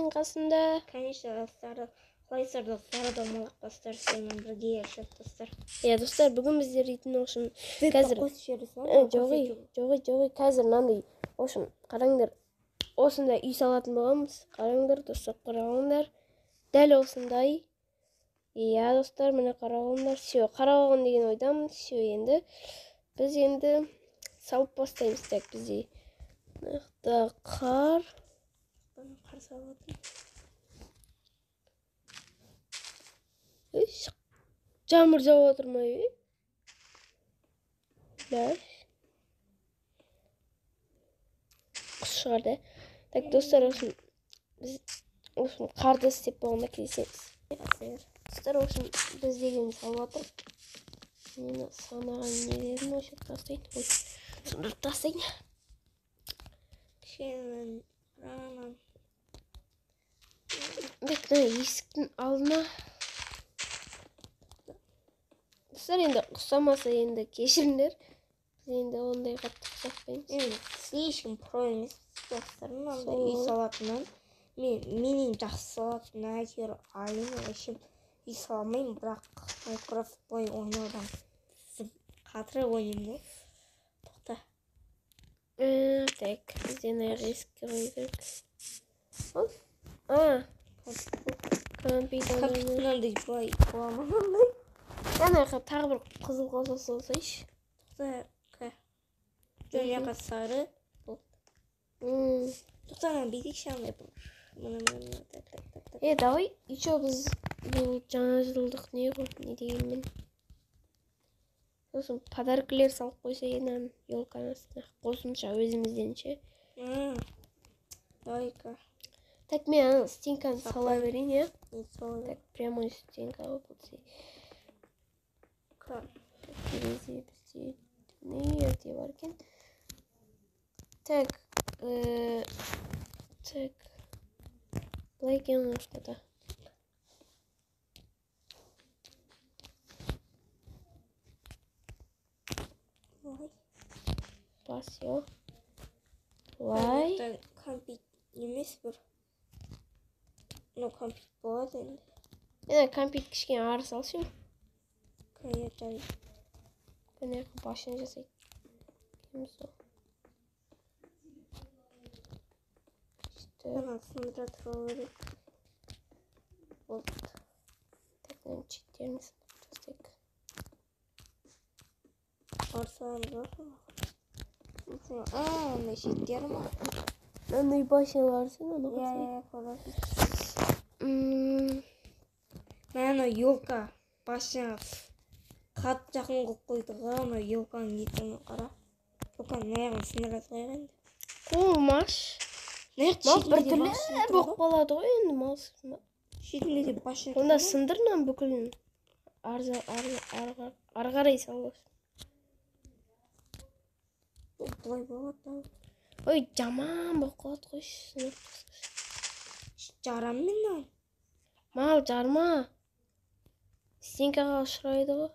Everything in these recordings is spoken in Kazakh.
менің қасымда. Конечно, достар. Қалайсыздар достар, домалақ достар, сіздермен бірге yaşап достар. Иә, достар, бүгін біздер дейтін общем қазір жоғы қазір мынандай общем қараңдар. Осындай үй салатын боламыз. Қараңдар, достар, қараңдар. Дәл осындай. Иә, достар, міне қараңдар. Все, қарауын деген ойдамыз. Все, енді біз енді салып бастаймыз. Так, бізде мықты қар салатын. Жамыр жауып отыр ма, ей? Бәш. Құс шығарды. Так, достар, біз қарды істеп болғанда келесеміз. Достар, біз деген салып отыр. Мені санаған нелерін өшіп тастайын. Ой, сұндырып тастайын. Кішкенен раман. Бекті есіктің алдына. Достар, енді құсамаса енді кешіріңдер. Біз енді ондай қатты құсатпаймыз. Енді слишком про емес достар. Мынандай үй салатыннан. Менен жақсы салатыннан әйтеуір айын вообще үй салмаймын, бірақ Minecraft ойын ойнаудан қатырып ойнаймын. Тоқта. Так, бізден аяқ есікке қою керек. Компьютер мынандай былай боламын. Яна тағы бір қызыл қоса салсайшы. Тоқта. Жөн жаққа сары. Тоқта, бетекші андай бұл. Давай, еще біз бұл жаңа жылдық не ғой, не дегенмен. Сосын подаркілер салып қойса енен елканың астына қосымша өзімізденше. Давай-ка. Так, мен стенканы сала берейін, е? Так, прямой стенка болып. Терезе бізде не ерте бар екен. Так, былай екен ортада. Бас, е? Былай. Компит емес бір. Компит болады енді. Енді компит кішкен ары салшы. Кайырдай. Бұны башын жасайды. Кеміз ол. Бұны сындыра тұру керек. Болды. Так, мен четтерін сындырып жасайық. Арсаны бар ма? Ондай четтері ма? Ондай башылар сен, оны қосайық. Мен елка башына қат жақын қылып қойдыға, ана елканың етіні қара. Елканың аяғын сындыра тұрайық енді. Қолмаш. Мал бір түрлі боқ болады ғой енді мал. Шетінде де башын. Онда сындырынан бүкілін арғарай салып. Бұлай болады. Ой, жаман боқ қалады қойшы. Жарам мен. Мал жарма. Стенкаға ұшырайды ғой.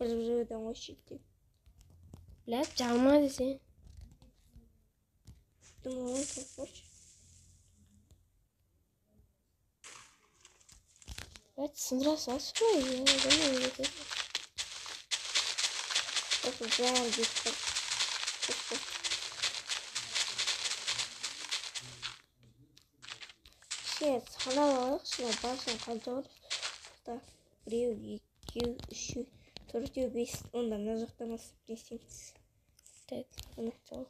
Бір-бірден ғой шетте. Біләп, жарма десең. Думаю, как хочешь. Evet, sındıra salsın ya. Ben öyle dedim. Çok güzel bir sana alalım. Şuna başına kalacağız. Da bir, iki, üç, dört, beş. Ondan nazarlaması bilesiniz. Evet. Tamam.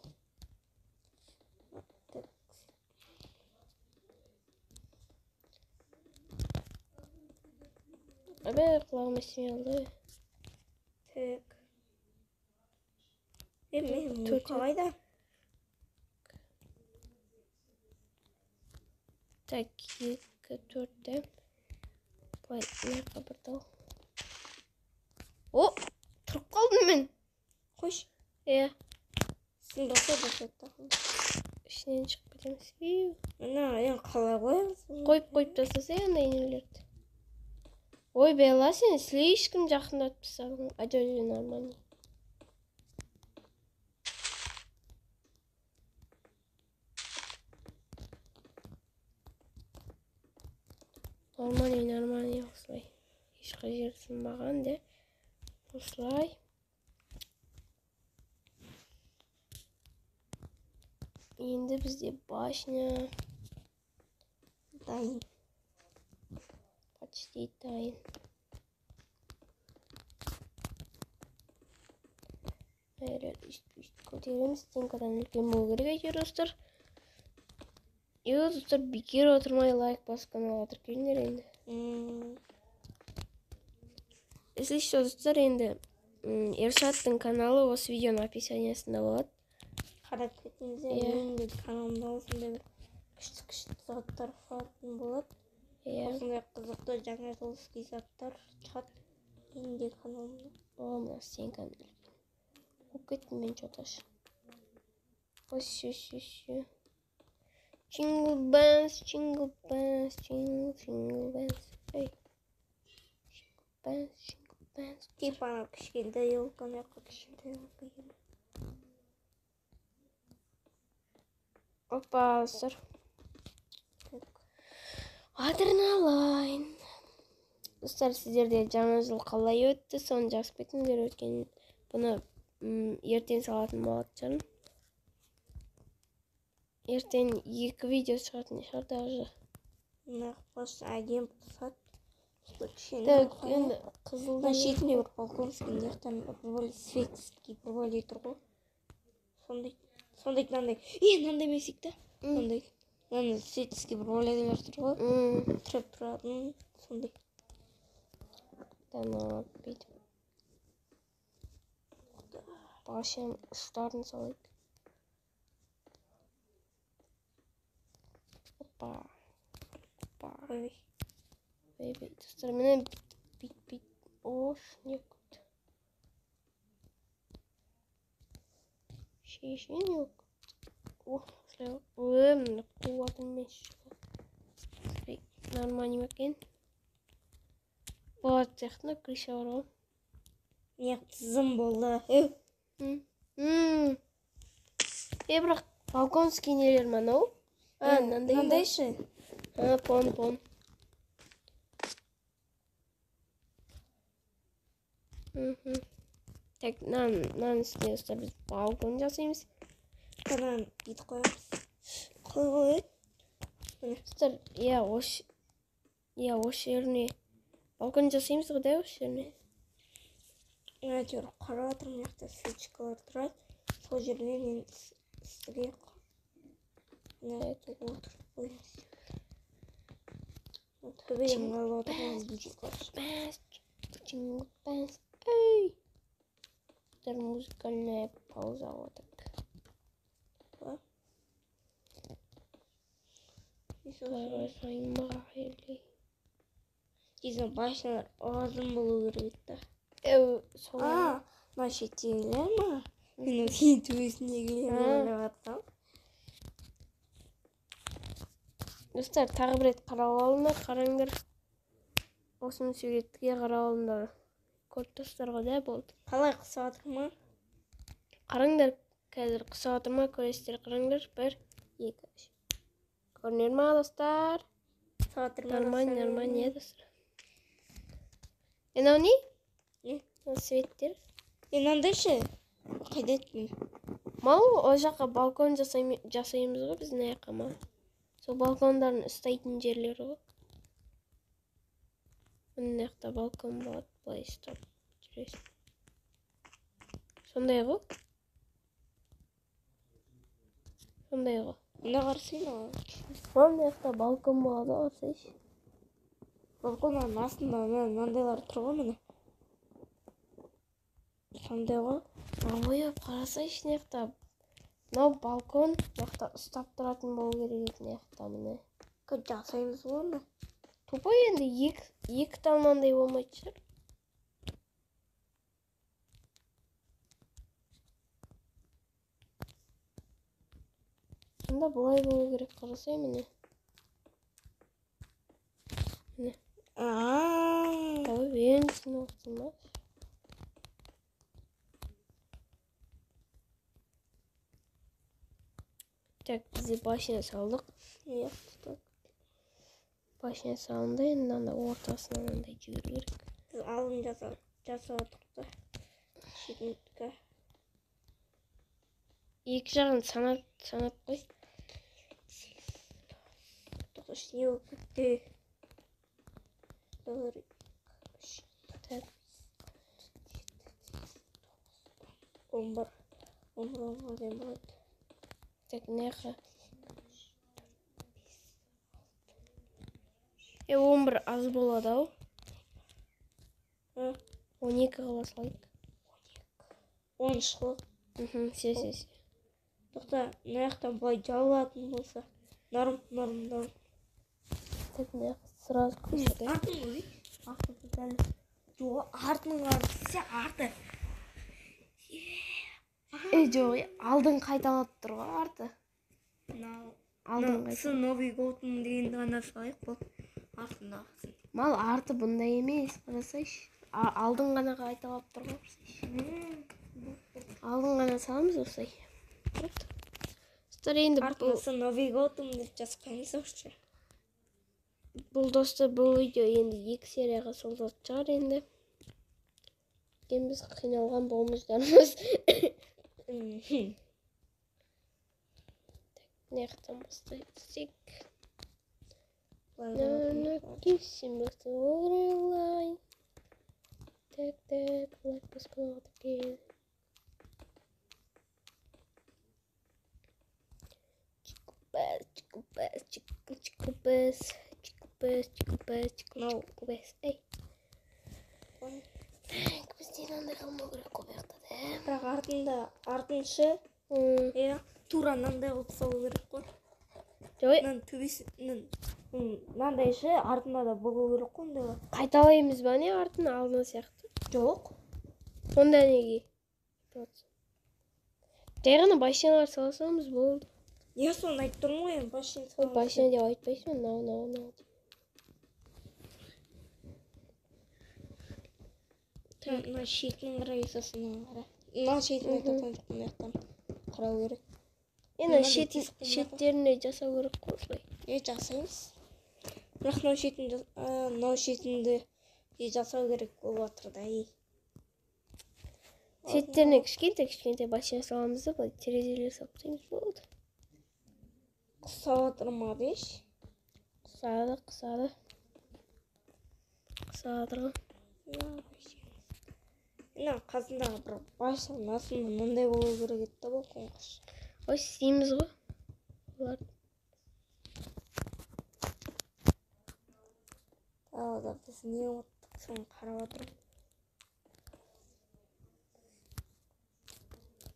Abi kulağıma sinirli. Tak. Benim kalayda. Tak, 2, 4'te. Vay, ne kapatalım. O, тұрып қалдым мен. Қош. Иә. Сен баса. Ішінен шығып кетеміз. Енді қалай қоямыз? Қойып тастаса андай нелерді. Ой, Белла, сен слишком жақындатып тастадың. Әдеуі нормально. Нормально осылай. Ешқай жер сынбаған де. Осылай. Енді бізде башня. Дайын. Почти дайын. Üst көтереміз. Стенкадан үлкен болу керек әйтеуір достар. Достар, бекер отырмай лайк басып каналға тіркеліңдер енді. Если что, достар, енді Ершаттың каналы осы видеоның описаниясында болады. Қарап кетіңіздер, менің де каналымда осындай бір күшті заттар шығатын болады. Осындай қызықты жаңа жылский заттар шығады менің де каналымда. Мына стенканы оқып кеттім мен что-то. Ось. Jingle bells, jingle bells, jingle, jingle bells. Ей. Jingle bells. Типа ана кішкентай елканы кішкентай елка еді. Опа, достар. Адреналайн. Достар, сіздерде жаңа жыл қалай өтті? Соны жазып кетіңдер, өткен бұны ертең салатын болатын. Ертең 2 видео шығатын шығар даже. Просто әдем пысат. Енді қызылдан шетінде бір балконский жақтан бір светский бір тұр ғой. Сондай мынандай. Мынандай емес та. Сондай. Мынандай светский бір бөледен тұр ғой. Тұрып тұратын сондай. Бүйтіп. Башым ұштарын салайық. Опа. Ой. Достар, менен бит. Ош, не көт. Шешен yok. Осылай. Мына қуатын мен шыға. Нормально екен. Болады сияқты, крыша бар ғой. Не тізім болды. Бірақ балконский нелер ма анау? Мынандай ше. Пон. Так, мынаның үстіне достар біз балкон жасаймыз. Қанан бит қоямыз. Қой. Достар, осы жеріне балкон жасаймыз ғой да, осы жеріне. Әйтеуір қарап отырмын, жақта свечкалар тұрады. Сол жеріне мен сізге отырып қоямыз. Төбеден қалып отырған бит. Эй! Достар, музыкальная пауза вот так. Дизайн башылар азын болу керек та. Мына шеттегілер ма? Мен осының төбесіндегілерді ойлап жатсам. Достар, тағы бір рет қарап алыңдар, қараңдар. Осының суретке қарап алыңдар. Көріп достар ғой да болды. Қалай қысып жатыр ма? Қараңдар, қазір қысып жатыр ма? Көресіздер, қараңдар. 1, 2, 3. Көрінер ма, достар? Нормально, достар. Мынау не? Не? Светтер. Мынандай ше. Қайда еттің? Мал, ол жаққа балкон жасаймыз ғой біздің аяққа ма? Сол балкондарын ұстайтын жерлері ғой. Мына жақта балкон болады, былай ұстап жүресің. Сондай ғой. Мына қарсың ғой. Мына жақта балкон болады, қарсайшы. Балконның астында мынандайлар тұр ғой міне. Сондай ғой. Ойып қарасайшы, мына жақта. Мынау балкон, мына жақта ұстап тұратын болу керек мына жақта міне. Жасаймыз ғой оны. Тупо енді екі талмандай болмайды шығар. Сонда бұлай болу керек, қарасай міне. Міне. Ең түсін оқтың ба? Так, бізде башына салдық. Başına sağında енді анда ортасынан андай жүгіру керек. Biz alın жасадық та. Шетінкі. Екі жағын санап қой. Тоғыз не болып кетті. 1, 2, 11 дем болады. Так, неға. 11 аз болады ау. 12 қыла салайық. 13 қылып. Се. Тоқта, мына жақтан былай жабылатын болса. Норм. Так, неға сразу көшеді. Артын ғой. Артын дәл. Жоқ, артының арты. Арты. Жоқ, алдын қайталап тұр ғой арты. Алдын қайталап. Новый годтың дегенді ғана салайық бұл. Артында ақсын. Мал арты бұндай емес, қарасайшы. Алдын ғана қайталап тұр ғой. Алдын ғана саламыз осылай. Достар енді артынасы Новый годтың деп жазып қойыңыз осы. Бұл достар бұл видео енді 2 серияға созылатын шығар енді. Біз қиналған болмыждарымыз. Неқтен бастайсек. Кисімбіқті орайлай. Так, лайк басқалады кен. Чикупес. Эй. Так, бізден андай қалмау керек қобяқты да. Бірақ артыншы тура мынандай қылып салу керек қой. Жой. Мынандайшы артында да болу керек қой ондай. Қайталаймыз ба не артын алдына сияқты? Жоқ. Онда неге? Жай ғана басшаналар саласамыз болды. Я соны айтып тұрмын ғой, басшаны саламыз. Басшаны деп айтпайсың, нау. Мына шетінің қарай жасасына қара. Мына шетін айтатын жоқпын аяқтан қарау керек. Енді шеттеріне жасау керек қой осылай. Жасаймыз. Бірақ мынау шетінді жасау керек болып жатыр да. Шеттеріне кішкентай басшаны саламыз да, былай терезелер салып тастаймыз болды. Қысап жатыр ма дейші? Қысады. Мына қасындағы бір басшының астында мынандай болу керек еді бұл қоңқыш. Ой, істейміз ғой. Олар. Тағы біз не ұмыттық, соны қарап отырмын.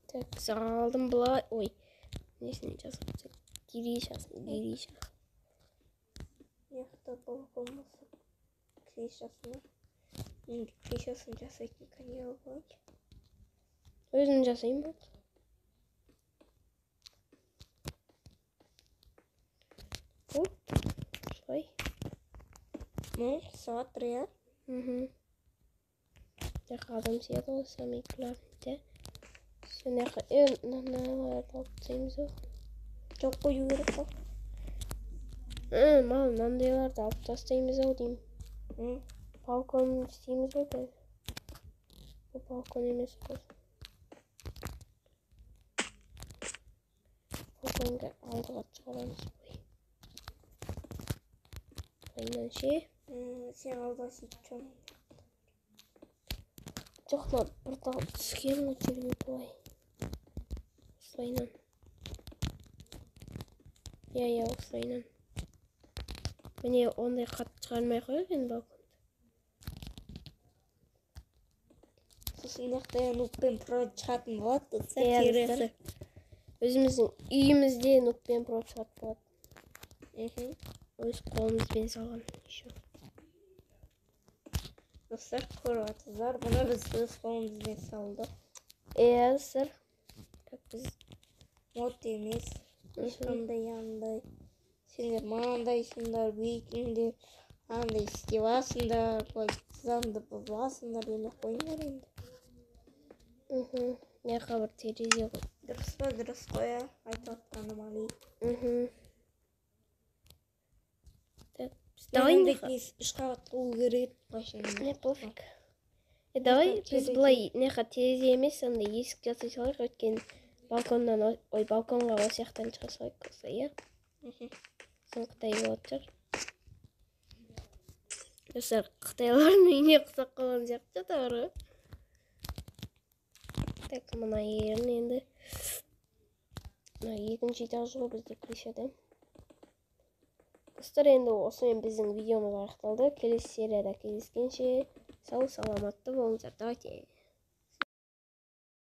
Так, салдым бұлай. Ой, несіне жасап? Гириша. Неқта бұл болмаса кришасына. Енді кришасын жасайтын канал болады. Өзін жасайын болды. Вот, солай. Қысып жатыр, иә? Жаққа адам сияды ғой, самый главный. Соны мыналарды алып тастаймыз ғой. Жоқ қою керек қой. Мынандайларды алып тастаймыз ау деймін. Балкон істейміз ғой дәл. Бұл балкон емес қой. Балконға алдыға шығарамыз ғой. Қайнан ше. Сен алда сөйтіп жоғын. Жоқна бір тағы түскен ғой жерге бұлай. Осылайнан. Я, осылайнан. Міне ондай қатты шығармай қойып енді балконды. Сосын нақтайын нұқпен провод шығатын болады. Тересі. Өзіміздің үйімізде нұқпен провод шығатын болады. Өз қолымызбен салған. Достар, көріп атыздар. Бұны біз өз қолымызбен салдық. Достар. Біз мод емес. Ешқандай андай. Сендер маңдайсыңдар, бейтіңдер, андай істеп аласыңдар, заңды бұзасыңдар демей қойыңдар енді. Яқа бір терезе ғой. Дұрыс па, дұрыс қоя. Айтып атқаным алайын. Так, біз Давай Мен не андек несі үш қабат болу керек машина. Не пофиг. Давай біз терезе. былай неға терезе емес, андай есік жасай салайық, өйткені балконнан, ой, балконға ол сияқтан шыға салайық болса, иә? Соң Қытай болады шығар. Достар, Қытайлардың үйіне ұқсап қалған сияқты жатыр ғой. Так, мына ерін енді. Мына екінші этаж ғой бізде крышада. Достар, енді осымен біздің видеомыз аяқталды. Келесі серияда кездескенше сау саламатты болыңыздар. Давайте.